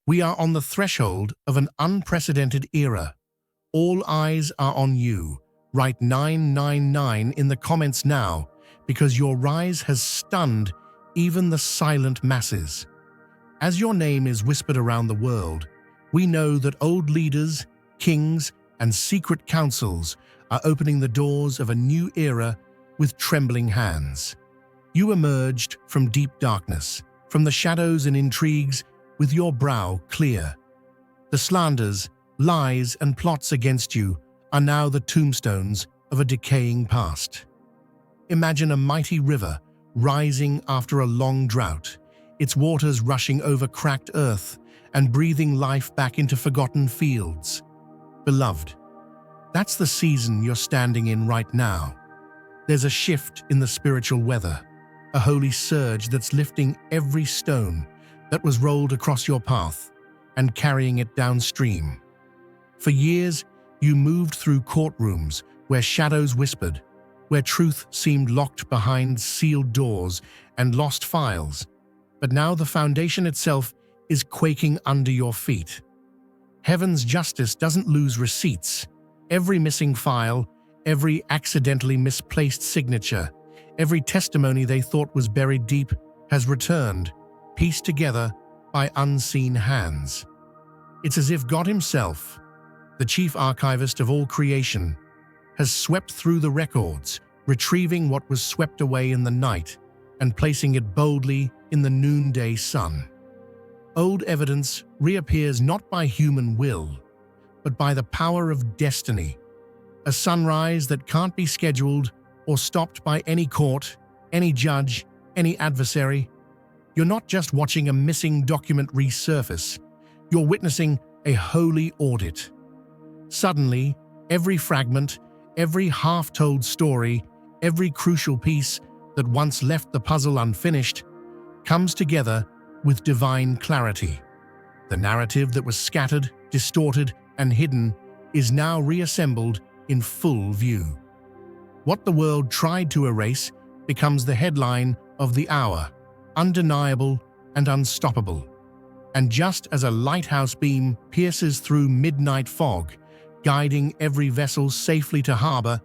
We are on the threshold of an unprecedented era. All eyes are on you. Write 999 in the comments now, because your rise has stunned even the silent masses. As your name is whispered around the world, we know that old leaders, kings, and secret councils are opening the doors of a new era with trembling hands. You emerged from deep darkness, from the shadows and intrigues, with your brow clear. The slanders, lies, and plots against you are now the tombstones of a decaying past. Imagine a mighty river rising after a long drought, its waters rushing over cracked earth and breathing life back into forgotten fields. Beloved, that's the season you're standing in right now. There's a shift in the spiritual weather, a holy surge that's lifting every stone that was rolled across your path and carrying it downstream. For years, you moved through courtrooms where shadows whispered, where truth seemed locked behind sealed doors and lost files. But now the foundation itself is quaking under your feet. Heaven's justice doesn't lose receipts. Every missing file, every accidentally misplaced signature, every testimony they thought was buried deep has returned, pieced together by unseen hands. It's as if God himself, the chief archivist of all creation, has swept through the records, retrieving what was swept away in the night and placing it boldly in the noonday sun. Old evidence reappears not by human will, but by the power of destiny, a sunrise that can't be scheduled or stopped by any court, any judge, any adversary. You're not just watching a missing document resurface, you're witnessing a holy audit. Suddenly, every fragment, every half-told story, every crucial piece that once left the puzzle unfinished comes together with divine clarity. The narrative that was scattered, distorted, and hidden is now reassembled in full view. What the world tried to erase becomes the headline of the hour, undeniable and unstoppable. And just as a lighthouse beam pierces through midnight fog, guiding every vessel safely to harbor,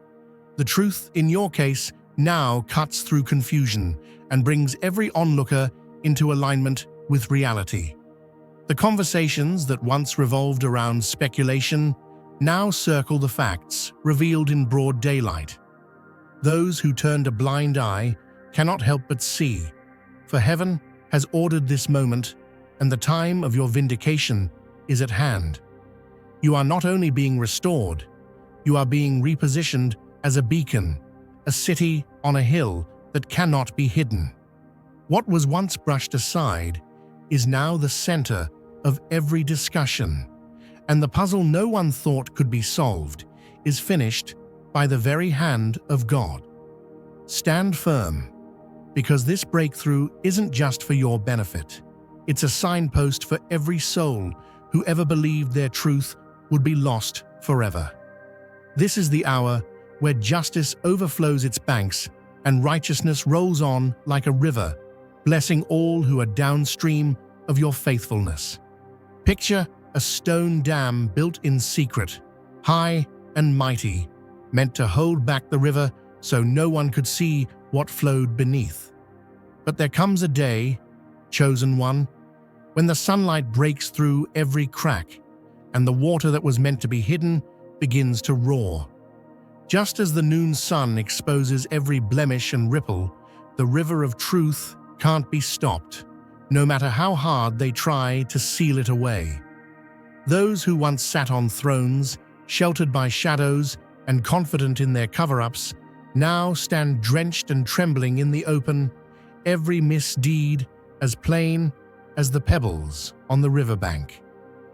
the truth in your case now cuts through confusion and brings every onlooker into alignment with reality. The conversations that once revolved around speculation now circle the facts revealed in broad daylight. Those who turned a blind eye cannot help but see, for heaven has ordered this moment, and the time of your vindication is at hand. You are not only being restored, you are being repositioned as a beacon, a city on a hill that cannot be hidden. What was once brushed aside is now the center of every discussion, and the puzzle no one thought could be solved is finished by the very hand of God. Stand firm, because this breakthrough isn't just for your benefit. It's a signpost for every soul who ever believed their truth would be lost forever. This is the hour where justice overflows its banks and righteousness rolls on like a river, blessing all who are downstream of your faithfulness. Picture a stone dam built in secret, high and mighty, meant to hold back the river so no one could see what flowed beneath. But there comes a day, chosen one, when the sunlight breaks through every crack and the water that was meant to be hidden begins to roar. Just as the noon sun exposes every blemish and ripple, the river of truth can't be stopped, no matter how hard they try to seal it away. Those who once sat on thrones, sheltered by shadows and confident in their cover-ups, now stand drenched and trembling in the open, every misdeed as plain as the pebbles on the riverbank.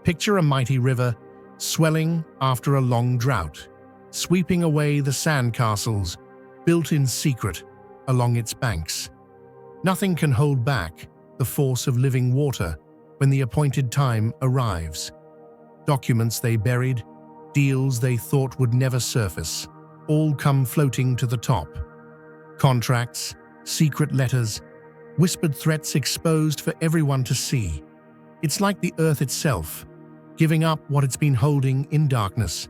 Picture a mighty river swelling after a long drought, sweeping away the sandcastles built in secret along its banks. Nothing can hold back the force of living water when the appointed time arrives. Documents they buried, deals they thought would never surface, all come floating to the top. Contracts, secret letters, whispered threats exposed for everyone to see. It's like the earth itself, giving up what it's been holding in darkness.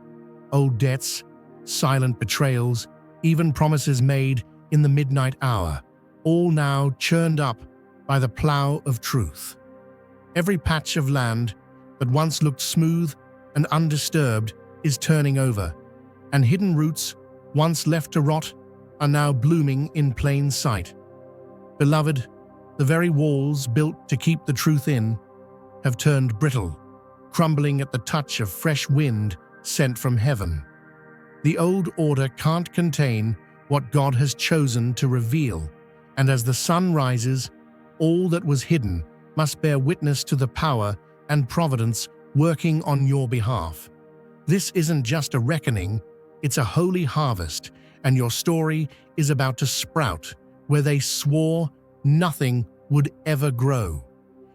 Old debts, silent betrayals, even promises made in the midnight hour, all now churned up by the plow of truth. Every patch of land that once looked smooth and undisturbed is turning over, and hidden roots, once left to rot, are now blooming in plain sight. Beloved, the very walls built to keep the truth in have turned brittle, crumbling at the touch of fresh wind sent from heaven. The old order can't contain what God has chosen to reveal, and as the sun rises, all that was hidden must bear witness to the power and providence working on your behalf. This isn't just a reckoning, it's a holy harvest, and your story is about to sprout where they swore nothing would ever grow.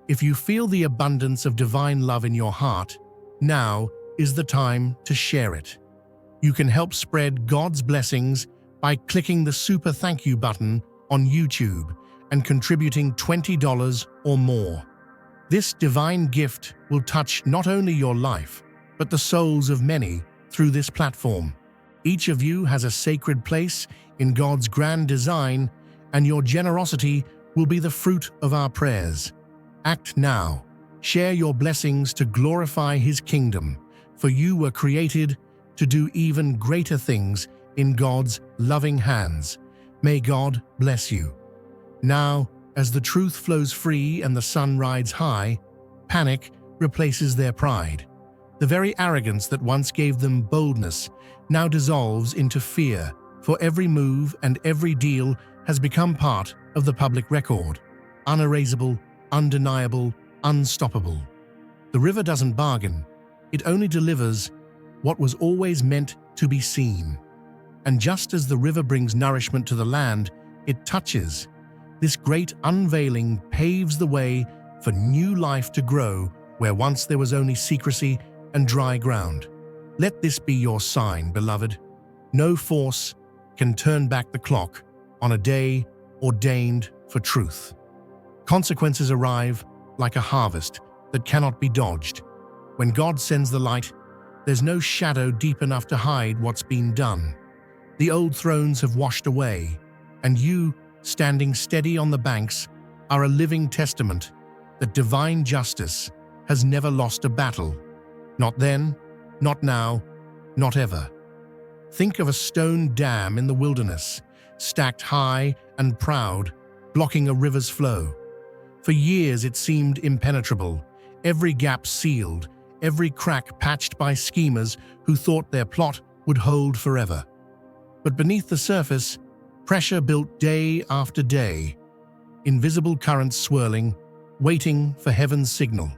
If you feel the abundance of divine love in your heart, now is the time to share it. You can help spread God's blessings by clicking the super thank you button on YouTube and contributing $20 or more. This divine gift will touch not only your life, but the souls of many through this platform. Each of you has a sacred place in God's grand design, and your generosity will be the fruit of our prayers. Act now. Share your blessings to glorify His kingdom, for you were created to do even greater things in God's loving hands. May God bless you. Now, as the truth flows free and the sun rides high, panic replaces their pride. The very arrogance that once gave them boldness now dissolves into fear, for every move and every deal has become part of the public record. Unerasable, undeniable, unstoppable. The river doesn't bargain, it only delivers what was always meant to be seen. And just as the river brings nourishment to the land it touches, this great unveiling paves the way for new life to grow where once there was only secrecy and dry ground. Let this be your sign, beloved. No force can turn back the clock on a day ordained for truth. Consequences arrive like a harvest that cannot be dodged. When God sends the light, there's no shadow deep enough to hide what's been done. The old thrones have washed away, and you, standing steady on the banks, are a living testament that divine justice has never lost a battle. Not then, not now, not ever. Think of a stone dam in the wilderness, stacked high and proud, blocking a river's flow. For years it seemed impenetrable, every gap sealed, every crack patched by schemers who thought their plot would hold forever. But beneath the surface, pressure built day after day, invisible currents swirling, waiting for heaven's signal.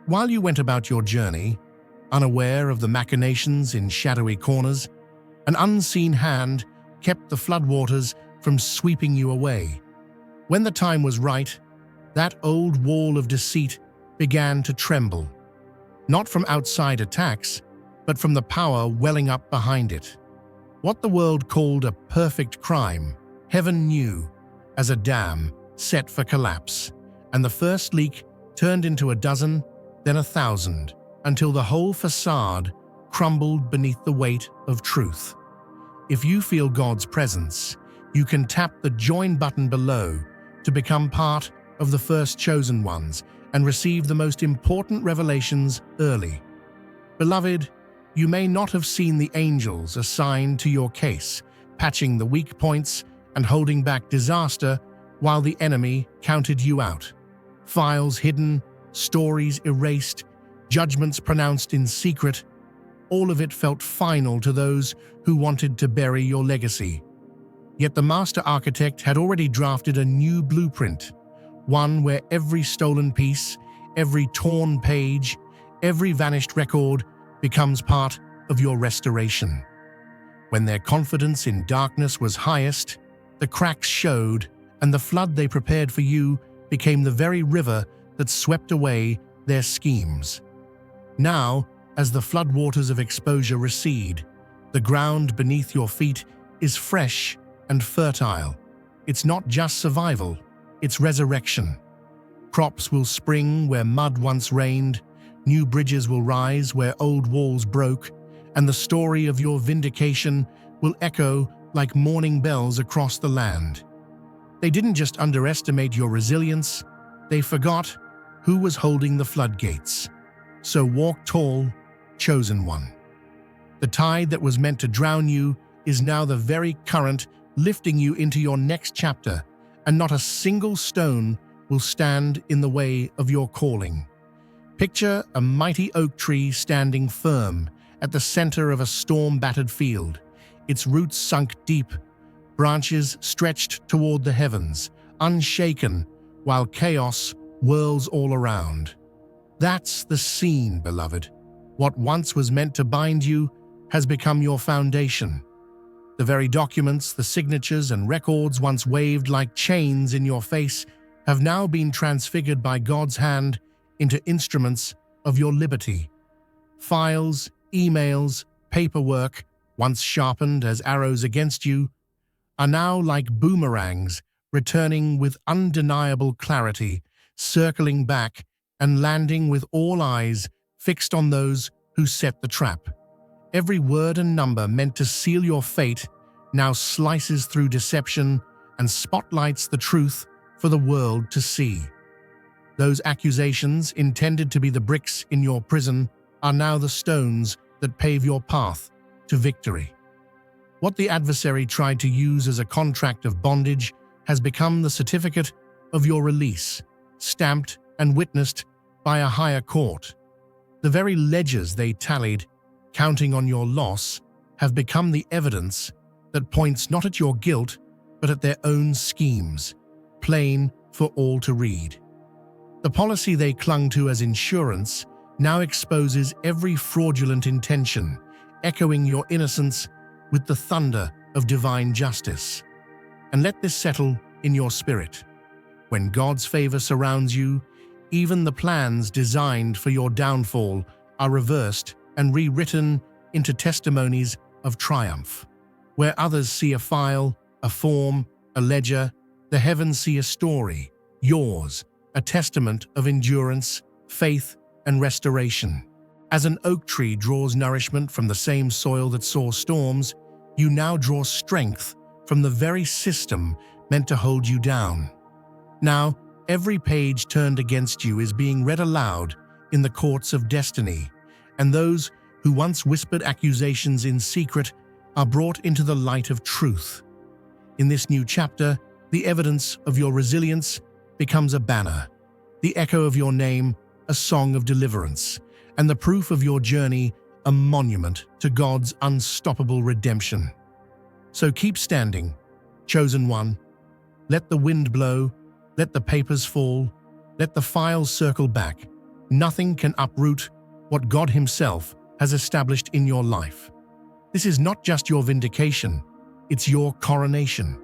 While you went about your journey, unaware of the machinations in shadowy corners, an unseen hand kept the floodwaters from sweeping you away. When the time was right, that old wall of deceit began to tremble, not from outside attacks, but from the power welling up behind it. What the world called a perfect crime, heaven knew as a dam set for collapse, and the first leak turned into a dozen, then 1,000, until the whole facade crumbled beneath the weight of truth. If you feel God's presence, you can tap the join button below to become part of the first chosen ones and receive the most important revelations early. Beloved, you may not have seen the angels assigned to your case, patching the weak points and holding back disaster while the enemy counted you out. Files hidden, stories erased, judgments pronounced in secret, all of it felt final to those who wanted to bury your legacy. Yet the master architect had already drafted a new blueprint, one where every stolen piece, every torn page, every vanished record becomes part of your restoration. When their confidence in darkness was highest, the cracks showed, and the flood they prepared for you became the very river that swept away their schemes. Now, as the floodwaters of exposure recede, the ground beneath your feet is fresh and fertile. It's not just survival, it's resurrection. Crops will spring where mud once reigned, new bridges will rise where old walls broke, and the story of your vindication will echo like morning bells across the land. They didn't just underestimate your resilience, they forgot who was holding the floodgates. So walk tall, chosen one. The tide that was meant to drown you is now the very current lifting you into your next chapter, and not a single stone will stand in the way of your calling. Picture a mighty oak tree standing firm at the center of a storm-battered field, its roots sunk deep, branches stretched toward the heavens, unshaken, while chaos whirls all around. That's the scene, beloved. What once was meant to bind you has become your foundation. The very documents, the signatures and records once waved like chains in your face have now been transfigured by God's hand into instruments of your liberty. Files, emails, paperwork, once sharpened as arrows against you, are now like boomerangs, returning with undeniable clarity, circling back and landing with all eyes fixed on those who set the trap. Every word and number meant to seal your fate now slices through deception and spotlights the truth for the world to see. Those accusations, intended to be the bricks in your prison, are now the stones that pave your path to victory. What the adversary tried to use as a contract of bondage has become the certificate of your release, stamped and witnessed by a higher court. The very ledgers they tallied, counting on your loss, have become the evidence that points not at your guilt, but at their own schemes, plain for all to read. The policy they clung to as insurance now exposes every fraudulent intention, echoing your innocence with the thunder of divine justice. And let this settle in your spirit. When God's favor surrounds you, even the plans designed for your downfall are reversed and rewritten into testimonies of triumph. Where others see a file, a form, a ledger, the heavens see a story, yours, a testament of endurance, faith, and restoration. As an oak tree draws nourishment from the same soil that saw storms, you now draw strength from the very system meant to hold you down. Now, every page turned against you is being read aloud in the courts of destiny, and those who once whispered accusations in secret are brought into the light of truth. In this new chapter, the evidence of your resilience becomes a banner, the echo of your name a song of deliverance, and the proof of your journey a monument to God's unstoppable redemption. So keep standing, chosen one. Let the wind blow, let the papers fall, let the files circle back. Nothing can uproot what God Himself has established in your life. This is not just your vindication, it's your coronation.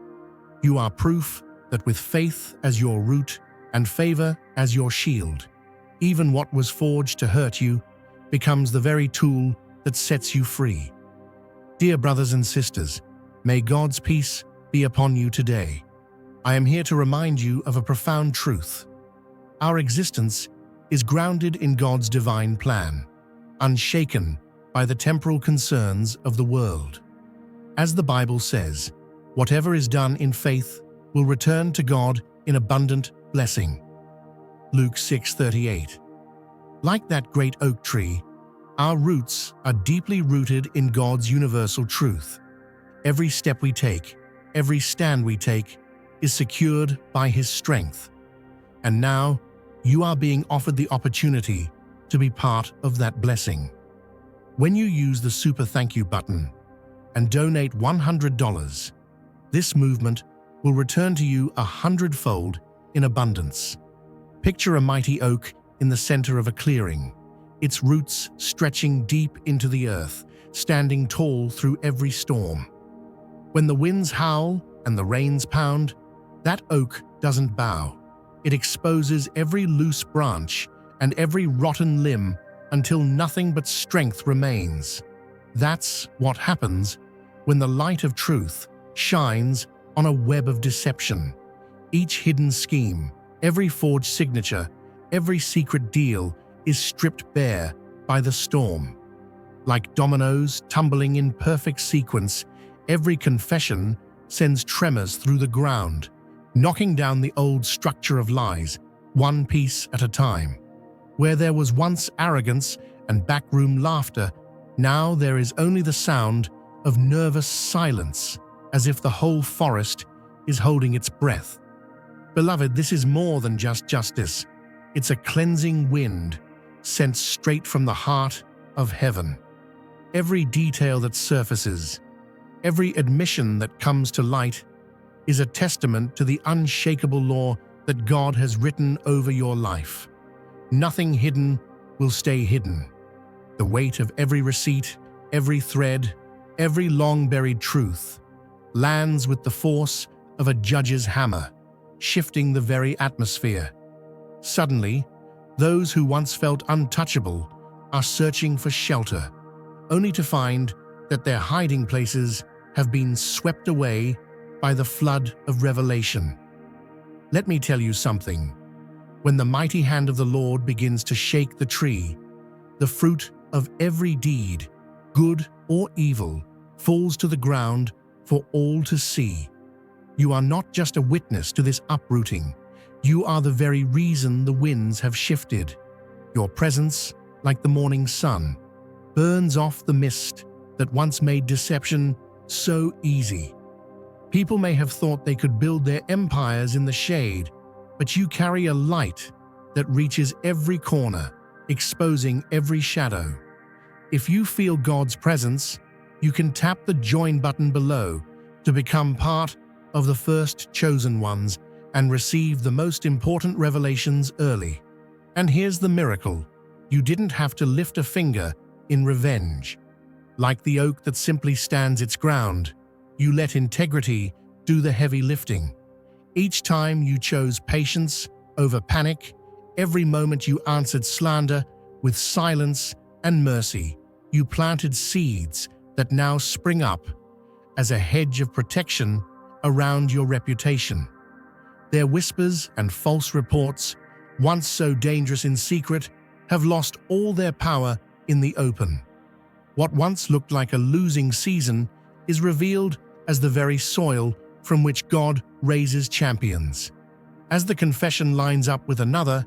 You are proof that with faith as your root and favor as your shield, even what was forged to hurt you becomes the very tool that sets you free. Dear brothers and sisters, may God's peace be upon you today. I am here to remind you of a profound truth. Our existence is grounded in God's divine plan, unshaken by the temporal concerns of the world. As the Bible says, whatever is done in faith will return to God in abundant blessing. Luke 6:38. Like that great oak tree, our roots are deeply rooted in God's universal truth. Every step we take, every stand we take, is secured by His strength. And now, you are being offered the opportunity to be part of that blessing. When you use the Super Thank You button and donate $100, this movement will return to you 100-fold in abundance. Picture a mighty oak in the center of a clearing, its roots stretching deep into the earth, standing tall through every storm. When the winds howl and the rains pound, that oak doesn't bow. It exposes every loose branch and every rotten limb until nothing but strength remains. That's what happens when the light of truth shines on a web of deception. Each hidden scheme, Every forged signature, every secret deal is stripped bare by the storm. Like dominoes tumbling in perfect sequence, every confession sends tremors through the ground, knocking down the old structure of lies, one piece at a time. Where there was once arrogance and backroom laughter, now there is only the sound of nervous silence, as if the whole forest is holding its breath. Beloved, this is more than just justice. It's a cleansing wind sent straight from the heart of heaven. Every detail that surfaces, every admission that comes to light, is a testament to the unshakable law that God has written over your life. Nothing hidden will stay hidden. The weight of every receipt, every thread, every long-buried truth lands with the force of a judge's hammer, shifting the very atmosphere. Suddenly, those who once felt untouchable are searching for shelter, only to find that their hiding places have been swept away by the flood of revelation. Let me tell you something. When the mighty hand of the Lord begins to shake the tree, the fruit of every deed, good or evil, falls to the ground for all to see. You are not just a witness to this uprooting. You are the very reason the winds have shifted. Your presence, like the morning sun, burns off the mist that once made deception so easy. People may have thought they could build their empires in the shade, but you carry a light that reaches every corner, exposing every shadow. If you feel God's presence, you can tap the join button below to become part of the first chosen ones and receive the most important revelations early. And here's the miracle. You didn't have to lift a finger in revenge. Like the oak that simply stands its ground, you let integrity do the heavy lifting. Each time you chose patience over panic, every moment you answered slander with silence and mercy, you planted seeds that now spring up as a hedge of protection around your reputation. Their whispers and false reports, once so dangerous in secret, have lost all their power in the open. What once looked like a losing season is revealed as the very soil from which God raises champions. As the confession lines up with another,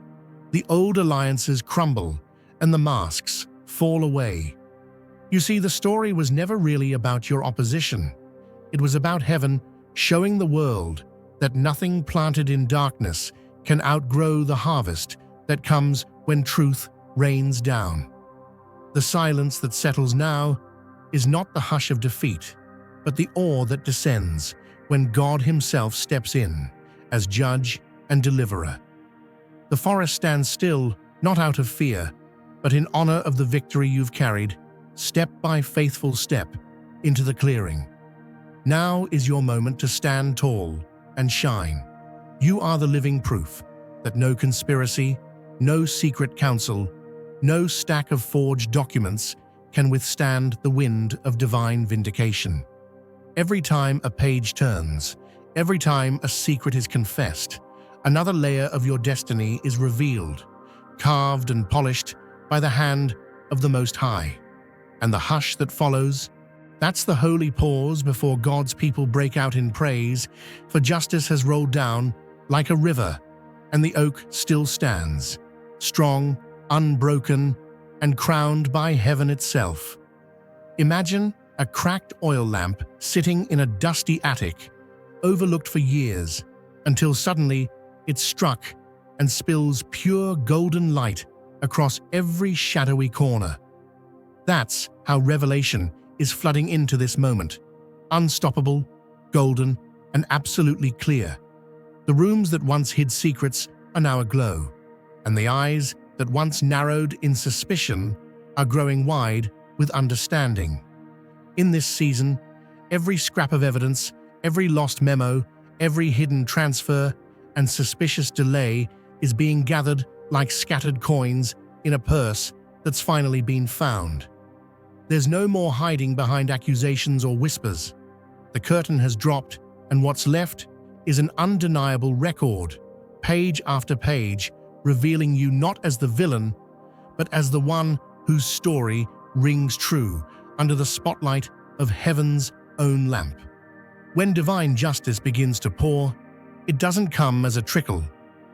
the old alliances crumble and the masks fall away. You see, the story was never really about your opposition. It was about heaven showing the world that nothing planted in darkness can outgrow the harvest that comes when truth rains down. The silence that settles now is not the hush of defeat, but the awe that descends when God Himself steps in as judge and deliverer. The forest stands still, not out of fear, but in honor of the victory you've carried, step by faithful step, into the clearing. Now is your moment to stand tall and shine. You are the living proof that no conspiracy, no secret counsel, no stack of forged documents can withstand the wind of divine vindication. Every time a page turns, every time a secret is confessed, another layer of your destiny is revealed, carved and polished by the hand of the Most High. And the hush that follows, that's the holy pause before God's people break out in praise, for justice has rolled down like a river, and the oak still stands, strong, unbroken, and crowned by heaven itself. Imagine a cracked oil lamp sitting in a dusty attic, overlooked for years, until suddenly it struck and spills pure golden light across every shadowy corner. That's how revelation is flooding into this moment, unstoppable, golden, and absolutely clear. The rooms that once hid secrets are now aglow, and the eyes that once narrowed in suspicion are growing wide with understanding. In this season, every scrap of evidence, every lost memo, every hidden transfer, and suspicious delay is being gathered like scattered coins in a purse that's finally been found. There's no more hiding behind accusations or whispers. The curtain has dropped, and what's left is an undeniable record, page after page, revealing you not as the villain, but as the one whose story rings true under the spotlight of heaven's own lamp. When divine justice begins to pour, it doesn't come as a trickle.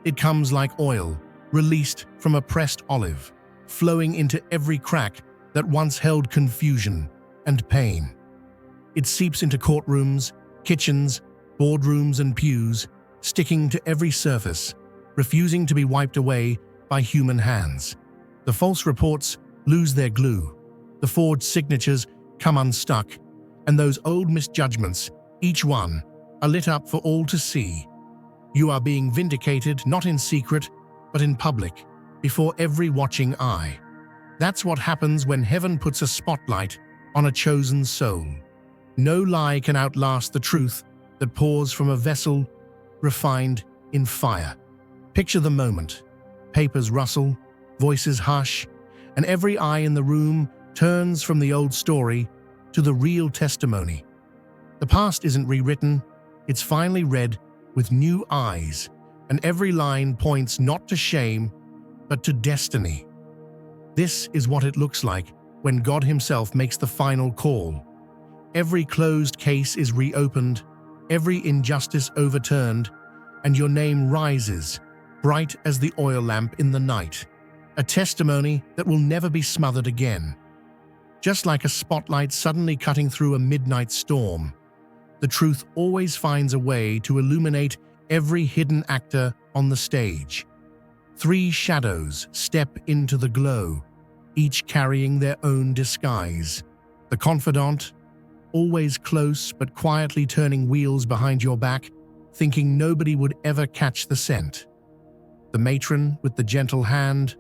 It comes like oil, released from a pressed olive, flowing into every crack that once held confusion and pain. It seeps into courtrooms, kitchens, boardrooms and pews, sticking to every surface, refusing to be wiped away by human hands. The false reports lose their glue, the forged signatures come unstuck, and those old misjudgments, each one, are lit up for all to see. You are being vindicated not in secret, but in public, before every watching eye. That's what happens when heaven puts a spotlight on a chosen soul. No lie can outlast the truth that pours from a vessel refined in fire. Picture the moment. Papers rustle, voices hush, and every eye in the room turns from the old story to the real testimony. The past isn't rewritten, it's finally read with new eyes, and every line points not to shame, but to destiny. This is what it looks like when God Himself makes the final call. Every closed case is reopened, every injustice overturned, and your name rises, bright as the oil lamp in the night, a testimony that will never be smothered again. Just like a spotlight suddenly cutting through a midnight storm, the truth always finds a way to illuminate every hidden actor on the stage. 3 shadows step into the glow, each carrying their own disguise. The confidant, always close but quietly turning wheels behind your back, thinking nobody would ever catch the scent. The matron with the gentle hand,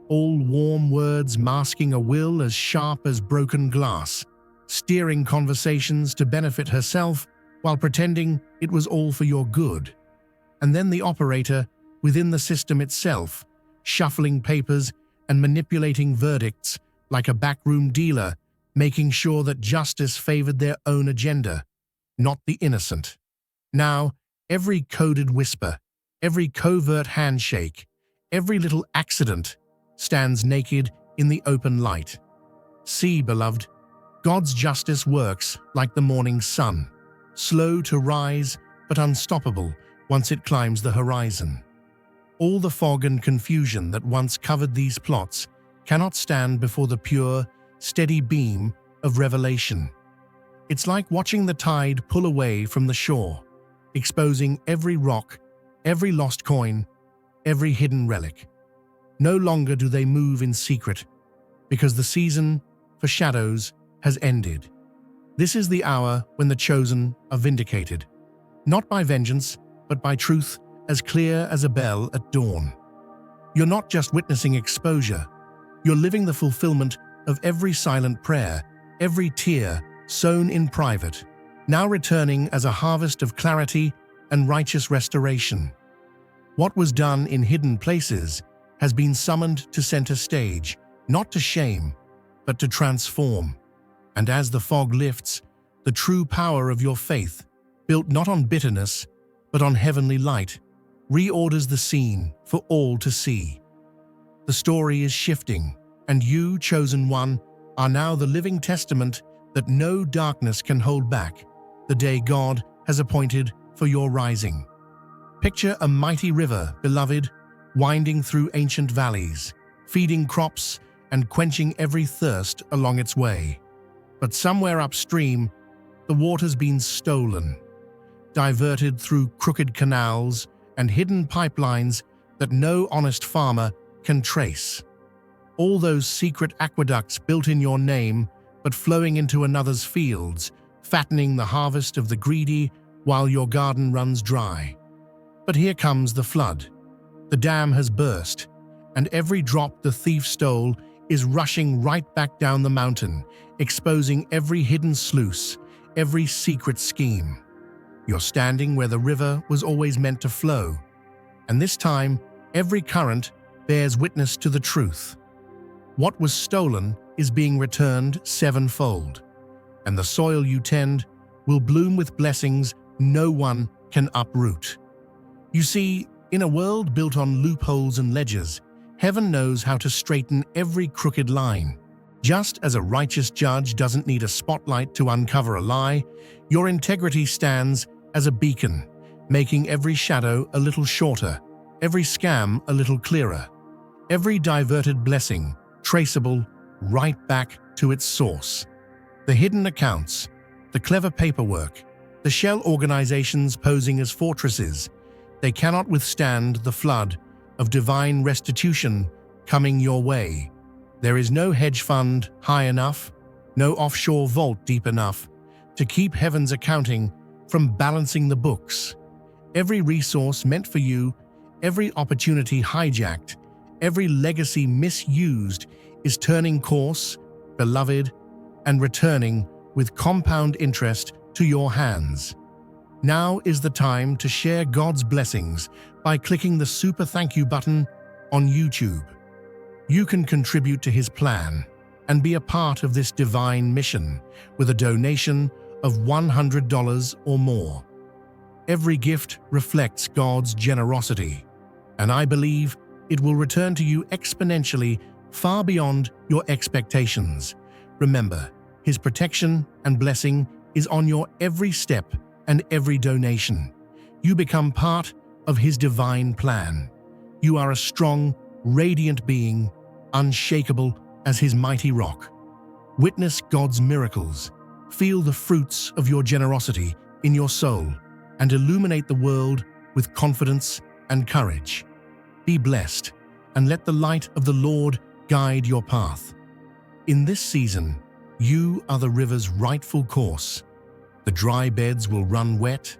all warm words masking a will as sharp as broken glass, steering conversations to benefit herself while pretending it was all for your good. And then the operator within the system itself, shuffling papers and manipulating verdicts like a backroom dealer, making sure that justice favored their own agenda, not the innocent. Now, every coded whisper, every covert handshake, every little accident stands naked in the open light. See, beloved, God's justice works like the morning sun, slow to rise but unstoppable once it climbs the horizon. All the fog and confusion that once covered these plots cannot stand before the pure, steady beam of revelation. It's like watching the tide pull away from the shore, exposing every rock, every lost coin, every hidden relic. No longer do they move in secret, because the season for shadows has ended. This is the hour when the chosen are vindicated, not by vengeance, but by truth as clear as a bell at dawn. You're not just witnessing exposure, you're living the fulfillment of every silent prayer, every tear sown in private, now returning as a harvest of clarity and righteous restoration. What was done in hidden places has been summoned to center stage, not to shame, but to transform. And as the fog lifts, the true power of your faith, built not on bitterness, but on heavenly light, reorders the scene for all to see. The story is shifting, and you, chosen one, are now the living testament that no darkness can hold back the day God has appointed for your rising. Picture a mighty river, beloved, winding through ancient valleys, feeding crops and quenching every thirst along its way. But somewhere upstream, the water's been stolen, diverted through crooked canals and hidden pipelines that no honest farmer can trace. All those secret aqueducts built in your name, but flowing into another's fields, fattening the harvest of the greedy while your garden runs dry. But here comes the flood. The dam has burst, and every drop the thief stole is rushing right back down the mountain, exposing every hidden sluice, every secret scheme. You're standing where the river was always meant to flow, and this time, every current bears witness to the truth. What was stolen is being returned sevenfold, and the soil you tend will bloom with blessings no one can uproot. You see, In a world built on loopholes and ledgers, heaven knows how to straighten every crooked line. Just as a righteous judge doesn't need a spotlight to uncover a lie, your integrity stands as a beacon, making every shadow a little shorter, every scam a little clearer, every diverted blessing traceable right back to its source. The hidden accounts, the clever paperwork, the shell organizations posing as fortresses, they cannot withstand the flood of divine restitution coming your way. There is no hedge fund high enough, no offshore vault deep enough to keep heaven's accounting from balancing the books. Every resource meant for you, every opportunity hijacked, every legacy misused is turning course, beloved, and returning with compound interest to your hands. Now is the time to share God's blessings by clicking the super thank you button on YouTube. You can contribute to His plan and be a part of this divine mission with a donation of $100 or more. Every gift reflects God's generosity, and I believe it will return to you exponentially far beyond your expectations. Remember, His protection and blessing is on your every step and every donation. You become part of His divine plan. You are a strong, radiant being, unshakable as His mighty rock. Witness God's miracles, feel the fruits of your generosity in your soul, and illuminate the world with confidence and courage. Be blessed, and let the light of the Lord guide your path. In this season, you are the river's rightful course. The dry beds will run wet,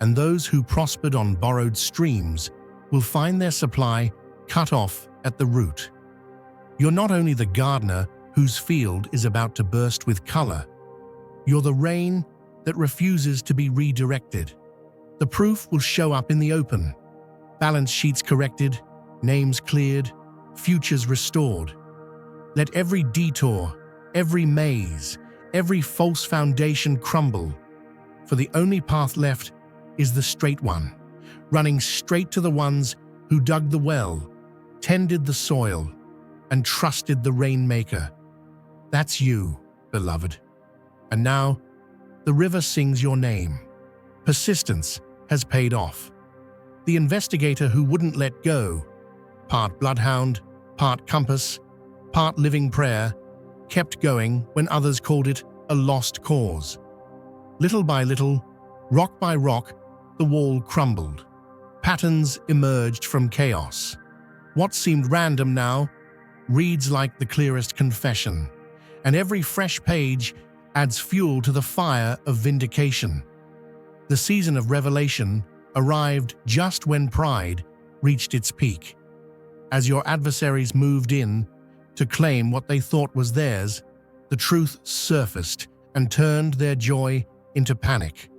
and those who prospered on borrowed streams will find their supply cut off at the root. You're not only the gardener whose field is about to burst with color, you're the rain that refuses to be redirected. The proof will show up in the open. Balance sheets corrected, names cleared, futures restored. Let every detour, every maze, every false foundation crumble, for the only path left is the straight one, running straight to the ones who dug the well, tended the soil, and trusted the rainmaker. That's you, beloved. And now, the river sings your name. Persistence has paid off. The investigator who wouldn't let go, part bloodhound, part compass, part living prayer, kept going when others called it a lost cause. Little by little, rock by rock, the wall crumbled. Patterns emerged from chaos. What seemed random now reads like the clearest confession, and every fresh page adds fuel to the fire of vindication. The season of revelation arrived just when pride reached its peak. As your adversaries moved in to claim what they thought was theirs, the truth surfaced and turned their joy into panic.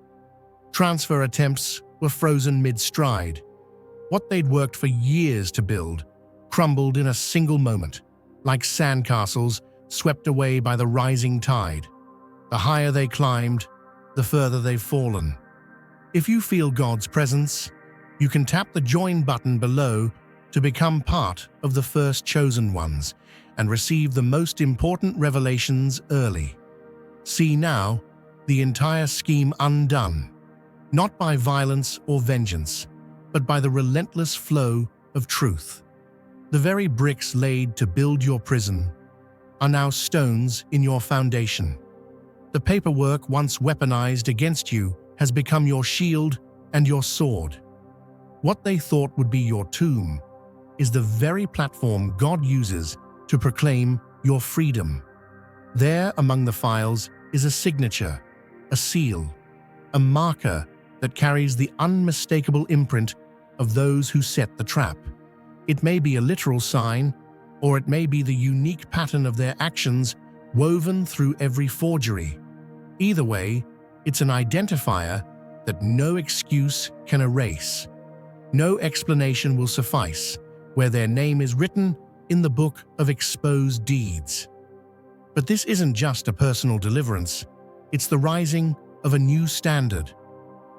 Transfer attempts were frozen mid-stride. What they'd worked for years to build crumbled in a single moment, like sandcastles swept away by the rising tide. The higher they climbed, the further they've fallen. If you feel God's presence, you can tap the join button below to become part of the first chosen ones and receive the most important revelations early. See now the entire scheme undone, not by violence or vengeance, but by the relentless flow of truth. The very bricks laid to build your prison are now stones in your foundation. The paperwork once weaponized against you has become your shield and your sword. What they thought would be your tomb is the very platform God uses to proclaim your freedom. There among the files is a signature, a seal, a marker that carries the unmistakable imprint of those who set the trap. It may be a literal sign, or it may be the unique pattern of their actions woven through every forgery. Either way, it's an identifier that no excuse can erase. No explanation will suffice where their name is written in the book of exposed deeds. But this isn't just a personal deliverance, it's the rising of a new standard.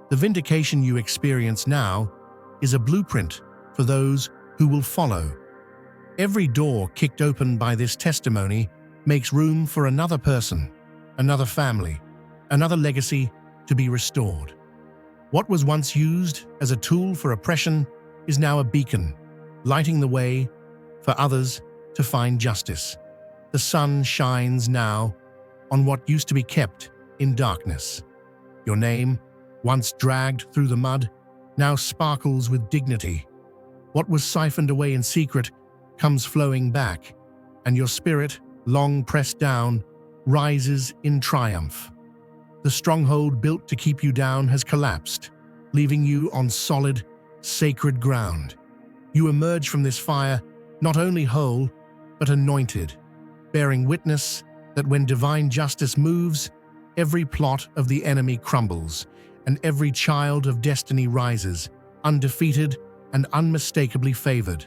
The vindication you experience now is a blueprint for those who will follow. Every door kicked open by this testimony makes room for another person, another family, another legacy to be restored. What was once used as a tool for oppression is now a beacon, lighting the way for others to find justice. The sun shines now on what used to be kept in darkness. Your name, once dragged through the mud, now sparkles with dignity. What was siphoned away in secret comes flowing back, and your spirit, long pressed down, rises in triumph. The stronghold built to keep you down has collapsed, leaving you on solid, sacred ground. You emerge from this fire not only whole, but anointed, bearing witness that when divine justice moves, every plot of the enemy crumbles, and every child of destiny rises, undefeated and unmistakably favored.